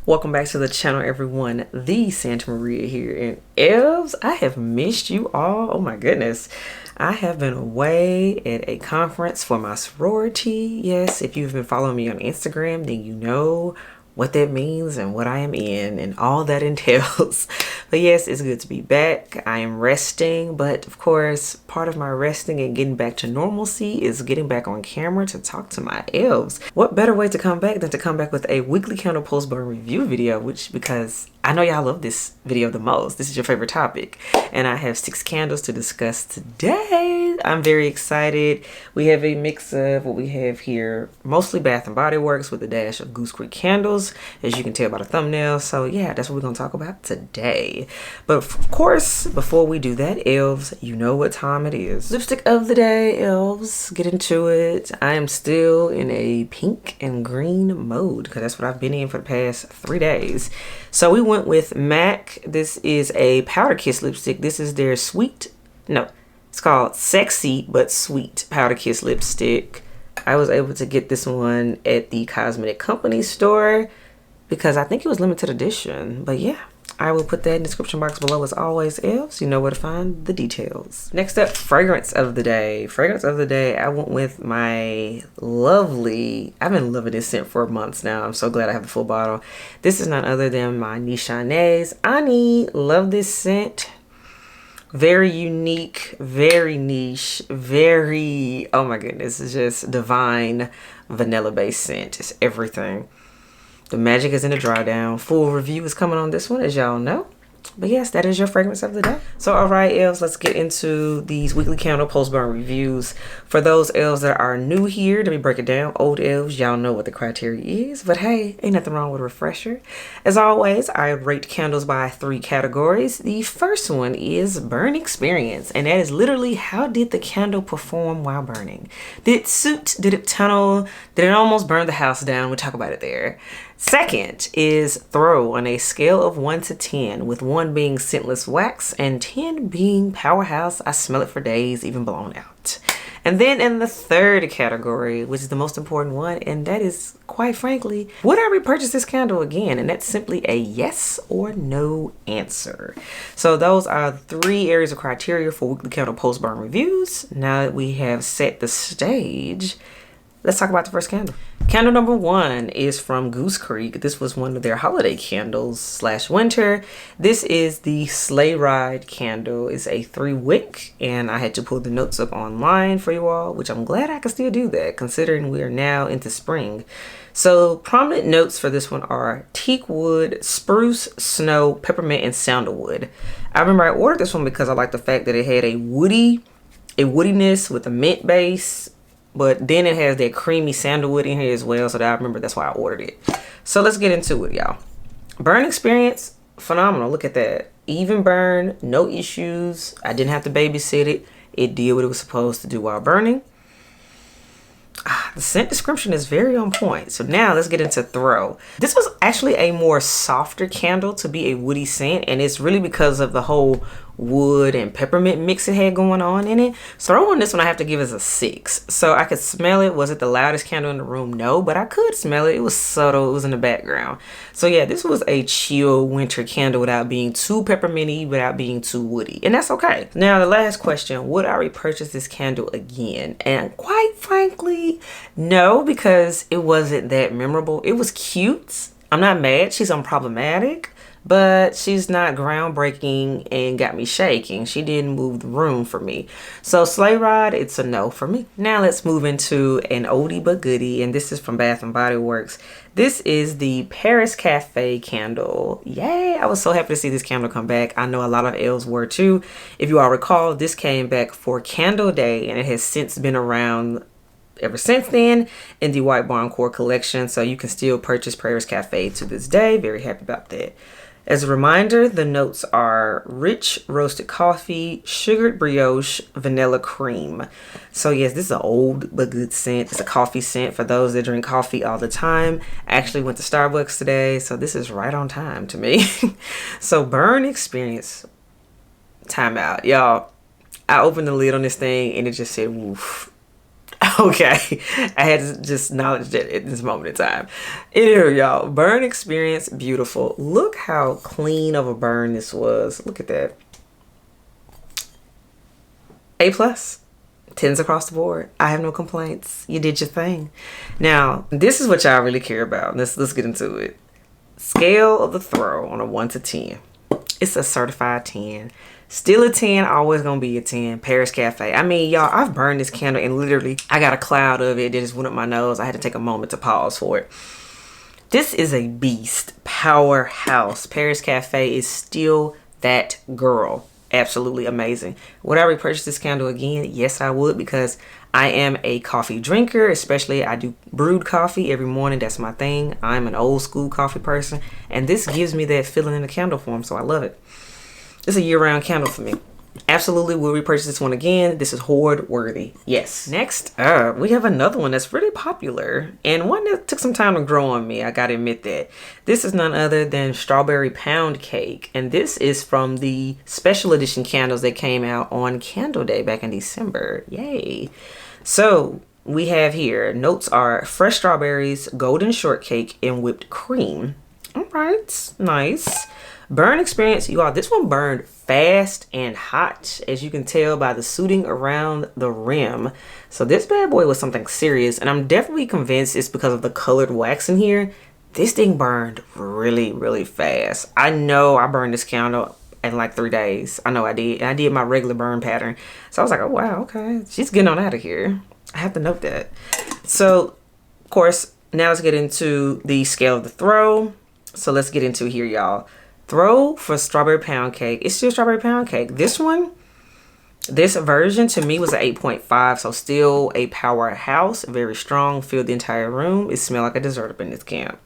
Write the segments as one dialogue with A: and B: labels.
A: Welcome back to the channel, everyone. The Santa Maria here. And elves, I have missed you all. Oh my goodness. I have been away at a conference for my sorority. Yes, if you've been following me on Instagram, then you know what that means and what I am in and all that entails. But yes, it's good to be back. I am resting, but of course, part of my resting and getting back to normalcy is getting back on camera to talk to my elves. What better way to come back than to come back with a weekly candle post burn review video, because I know y'all love this video the most. This is your favorite topic, and I have 6 candles to discuss today. I'm very excited. We have a mix of what we have here, mostly Bath and Body Works with a dash of Goose candles, as you can tell by the thumbnail. So yeah, that's what we're gonna talk about today. But of course, before we do that, elves, you know what time it is. Lipstick of the day, elves. Get into it. I am still in a pink and green mode because that's what I've been in for the past 3 days. So we went with MAC. This is a Powder Kiss lipstick. This is their it's called Sexy But Sweet Powder Kiss lipstick. I was able to get this one at the Cosmetic Company store because I think it was limited edition. But yeah, I will put that in the description box below as always, elves. You know where to find the details. Next up, fragrance of the day. Fragrance of the day, I went with my lovely, I've been loving this scent for months now. I'm so glad I have the full bottle. This is none other than my Nichane's Ani. Love this scent. Very unique, very niche, very, oh my goodness, it's just divine vanilla based scent. It's everything. The magic is in the dry down. Full review is coming on this one, as y'all know. But yes, that is your fragrance of the day. So all right, elves, let's get into these weekly candle post burn reviews. For those elves that are new here, let me break it down. Old elves, y'all know what the criteria is, but hey, ain't nothing wrong with a refresher. As always, I rate candles by 3 categories. The first one is burn experience, and that is literally how did the candle perform while burning? Did it suit? Did it tunnel? Did it almost burn the house down? We'll talk about it there. Second is throw on a scale of 1 to 10, with 1 being scentless wax and 10 being powerhouse. I smell it for days, even blown out. And then in the third category, which is the most important one, and that is, quite frankly, would I repurchase this candle again? And that's simply a yes or no answer. So those are 3 areas of criteria for weekly candle post burn reviews. Now that we have set the stage, let's talk about the first candle. Candle number 1 is from Goose. This was one of their holiday candles / winter. This is the Sleigh Ride candle. It's a 3-wick, and I had to pull the notes up online for you all, which I'm glad I can still do that considering we are now into spring. So prominent notes for this one are teak wood, spruce, snow, peppermint, and sandalwood. I remember I ordered this one because I like the fact that it had a woodiness with a mint base. But then it has that creamy sandalwood in here as well. So that I remember that's why I ordered it. So let's get into it, y'all. Burn experience, phenomenal. Look at that. Even burn, no issues. I didn't have to babysit it. It did what it was supposed to do while burning. The scent description is very on point. So now let's get into throw. This was actually a more softer candle to be a woody scent. And it's really because of the whole wood and peppermint mix it had going on in it. Throw on this one I have to give as a 6. So I could smell it. Was it the loudest candle in the room? No, but I could smell it. It was subtle. It was in the background. So yeah, this was a chill winter candle without being too pepperminty, without being too woody, and that's okay. Now the last question, would I repurchase this candle again? And quite frankly, no, because it wasn't that memorable. It was cute. I'm not mad. She's unproblematic, but she's not groundbreaking and got me shaking. She didn't move the room for me. So Sleigh Ride, it's a no for me. Now let's move into an oldie but goodie, and this is from Bath and Body Works. This is the Paris Cafe candle. Yay! I was so happy to see this candle come back. I know a lot of elves were too. If you all recall, this came back for Candle Day, and it has since been around ever since then in the White Barn Core collection. So you can still purchase Paris Cafe to this day. Very happy about that. As a reminder, the notes are rich roasted coffee, sugared brioche, vanilla cream. So yes, this is an old but good scent. It's a coffee scent for those that drink coffee all the time. I actually went to Starbucks today, so this is right on time to me. So burn experience. Time out, y'all. I opened the lid on this thing and it just said woof. Okay, I had to just acknowledge that at this moment in time. Anyway, y'all, burn experience, beautiful. Look how clean of a burn this was. Look at that. A plus. 10s across the board. I have no complaints. You did your thing. Now, this is what y'all really care about. Let's get into it. Scale of the throw on a 1 to 10. It's a certified 10. Still a 10, always gonna be a 10. Paris Cafe. I mean, y'all, I've burned this candle and literally I got a cloud of it that just went up my nose. I had to take a moment to pause for it. This is a beast. Powerhouse. Paris Cafe is still that girl. Absolutely amazing. Would I repurchase this candle again? Yes, I would, because I am a coffee drinker, especially I do brewed coffee every morning. That's my thing. I'm an old school coffee person, and this gives me that feeling in the candle form, so I love it. It's a year-round candle for me. Absolutely will repurchase this one again. This is hoard worthy. Yes. Next up, we have another one that's really popular and one that took some time to grow on me. I gotta admit that. This is none other than Strawberry Poundcake. And this is from the special edition candles that came out on Candle Day back in December. Yay. So we have here, notes are fresh strawberries, golden shortcake, and whipped cream. All right, nice. Burn experience, you all, this one burned fast and hot, as you can tell by the suiting around the rim. So this bad boy was something serious, and I'm definitely convinced it's because of the colored wax in here. This thing burned really, really fast. I know I burned this candle in like 3 days. I know I did. And I did my regular burn pattern. So I was like, oh wow, okay. She's getting on out of here. I have to note that. So, of course, now let's get into the scale of the throw. So let's get into here, y'all. Throw for Strawberry Poundcake. It's still Strawberry Poundcake. This one, this version to me was an 8.5. So still a powerhouse. Very strong. Filled the entire room. It smelled like a dessert up in this camp.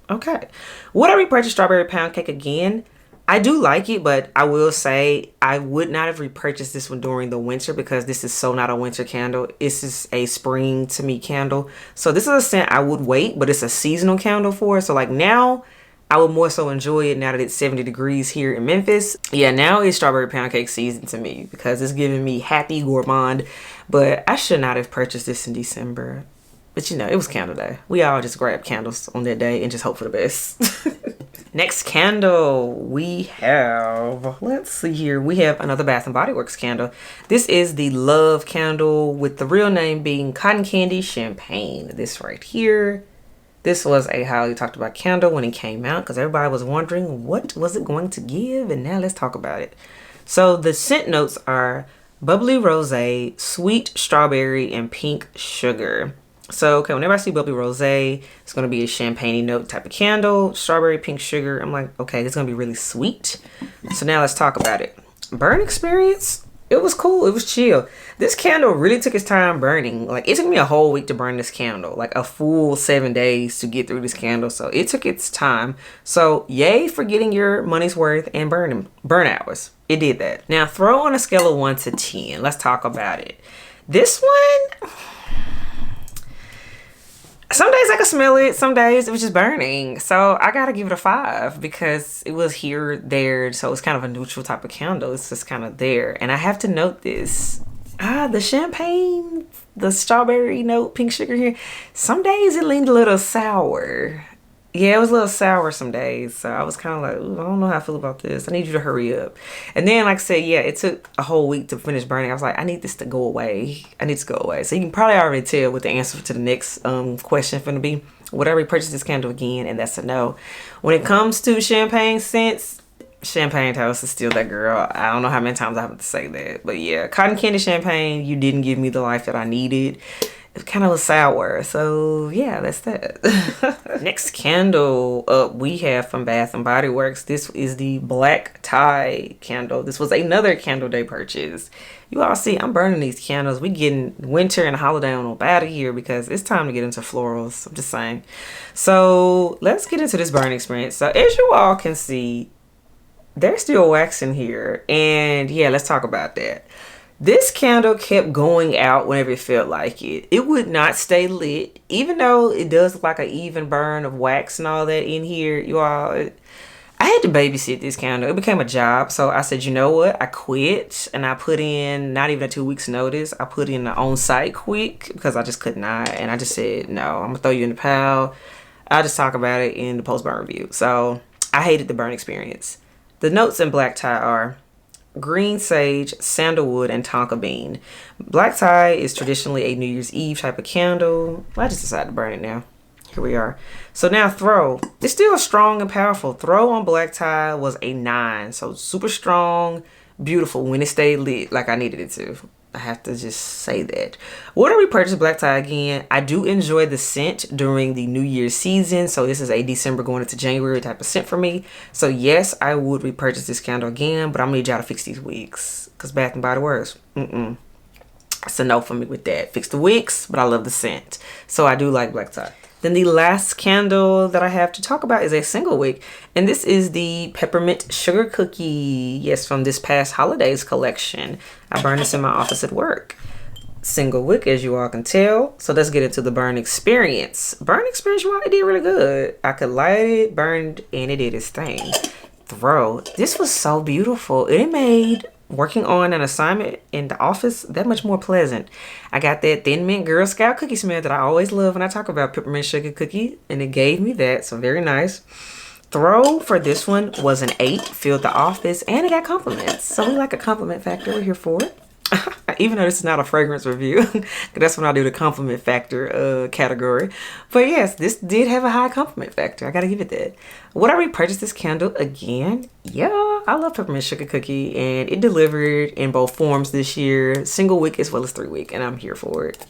A: Okay. Would I repurchase Strawberry Poundcake again? I do like it, but I will say I would not have repurchased this one during the winter because this is so not a winter candle. This is a spring to me candle. So this is a scent I would wait, but it's a seasonal candle for it. So like now, I would more so enjoy it now that it's 70 degrees here in Memphis. Yeah, now it's Strawberry Poundcake season to me because it's giving me happy gourmand. But I should not have purchased this in December. But you know, it was candle day. We all just grab candles on that day and just hope for the best. Next candle we have, let's see here. We have another Bath and Body Works candle. This is the Love candle with the real name being Cotton Candy Champagne. This right here. This was a highly talked about candle when it came out because everybody was wondering what was it going to give, and now let's talk about it. So the scent notes are bubbly rosé, sweet strawberry, and pink sugar. So okay, whenever I see bubbly rosé, it's going to be a champagne note type of candle. Strawberry, pink sugar, I'm like, okay, it's going to be really sweet. So now let's talk about it. Burn experience. It was cool. It was chill. This candle really took its time burning. Like, it took me a whole week to burn this candle. Like, a full 7 days to get through this candle. So, it took its time. So, yay for getting your money's worth and burn hours. It did that. Now, throw on a scale of 1 to 10. Let's talk about it. This one, some days I could smell it. Some days it was just burning. So I gotta give it a 5 because it was here, there. So it's kind of a neutral type of candle. It's just kind of there. And I have to note this. The champagne, the strawberry note, pink sugar here. Some days it leaned a little sour. Yeah, it was a little sour some days. So I was kind of like, ooh, I don't know how I feel about this. I need you to hurry up. And then, like I said, yeah, it took a whole week to finish burning. I was like, I need this to go away. I need to go away. So you can probably already tell what the answer to the next question finna be. Would I repurchase this candle again? And that's a no. When it comes to champagne scents, Champagne Toast is still that girl. I don't know how many times I have to say that. But yeah, Cotton Candy Champagne, you didn't give me the life that I needed. It kind of was sour. So yeah, that's that. Next candle up we have from Bath and Body Works. This is the Black Tie candle. This was another Candle Day purchase. You all see, I'm burning these candles. We getting winter and holiday on up out of here because it's time to get into florals. I'm just saying. So let's get into this burn experience. So as you all can see, there's still wax in here. And yeah, let's talk about that. This candle kept going out whenever it felt like it. It would not stay lit. Even though it does look like an even burn of wax and all that in here, you all, I had to babysit this candle. It became a job. So I said, you know what? I quit and I put in not even a 2 weeks notice. I put in the on-site quick because I just could not. And I just said, no, I'm going to throw you in the pile. I'll just talk about it in the post-burn review. So I hated the burn experience. The notes in black tie are green sage, sandalwood, and tonka bean. Black tie is traditionally a New Year's Eve type of candle. I just decided to burn it now. Here we are. So now throw. It's still strong and powerful. Throw on black tie was a 9. So super strong, beautiful when it stayed lit like I needed it to. I have to just say that. Would I repurchase black tie again? I do enjoy the scent during the New Year's season. So this is a December going into January type of scent for me. So yes, I would repurchase this candle again, but I'm gonna need y'all to fix these wicks. Because Bath and Body Works, it's a no for me with that. Fix the wicks, but I love the scent. So I do like black tie. Then the last candle that I have to talk about is a single wick. And this is the Peppermint Sugar Cookie. Yes, from this past holidays collection. I burned this in my office at work. Single wick, as you all can tell. So let's get into the burn experience. Burn experience, you all, it did really good. I could light it, burned, and it did its thing. Throw. This was so beautiful. It made working on an assignment in the office that much more pleasant. I got that Thin Mint Girl Scout cookie smell that I always love when I talk about peppermint sugar cookie, and it gave me that, so very nice. Throw for this one was an 8, filled the office, and it got compliments. So we like a compliment factor, we're here for it. Even though this is not a fragrance review, that's when I do the compliment factor category. But yes, this did have a high compliment factor. I gotta give it that. Would I repurchase this candle again? Yeah, I love peppermint sugar cookie, and it delivered in both forms this year, single wick as well as 3 wick, and I'm here for it.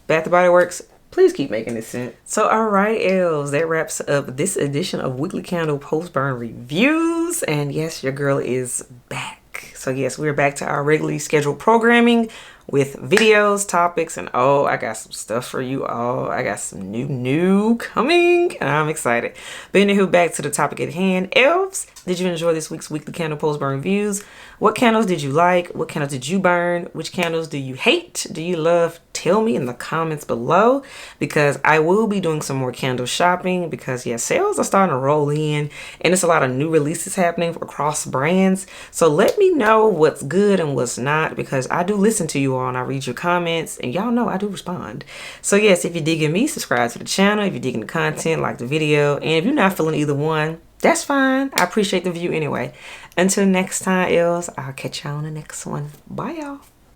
A: Bath & Body Works, please keep making this scent. So all right, elves, that wraps up this edition of Weekly Candle Post Burn Reviews, and yes, your girl is back. So yes, we're back to our regularly scheduled programming with videos, topics, and oh, I got some stuff for you all. I got some new coming, and I'm excited. But anywho, back to the topic at hand. Elves, did you enjoy this week's Weekly Candle Post Burn Reviews? What candles did you like? What candles did you burn? Which candles do you hate? Do you love? Tell me in the comments below, because I will be doing some more candle shopping, because yeah, sales are starting to roll in and it's a lot of new releases happening across brands. So let me know what's good and what's not, because I do listen to you all and I read your comments, and y'all know I do respond. So yes, if you're digging me, subscribe to the channel. If you're digging the content, like the video. And if you're not feeling either one, that's fine. I appreciate the view anyway. Until next time, elves, I'll catch y'all on the next one. Bye, y'all.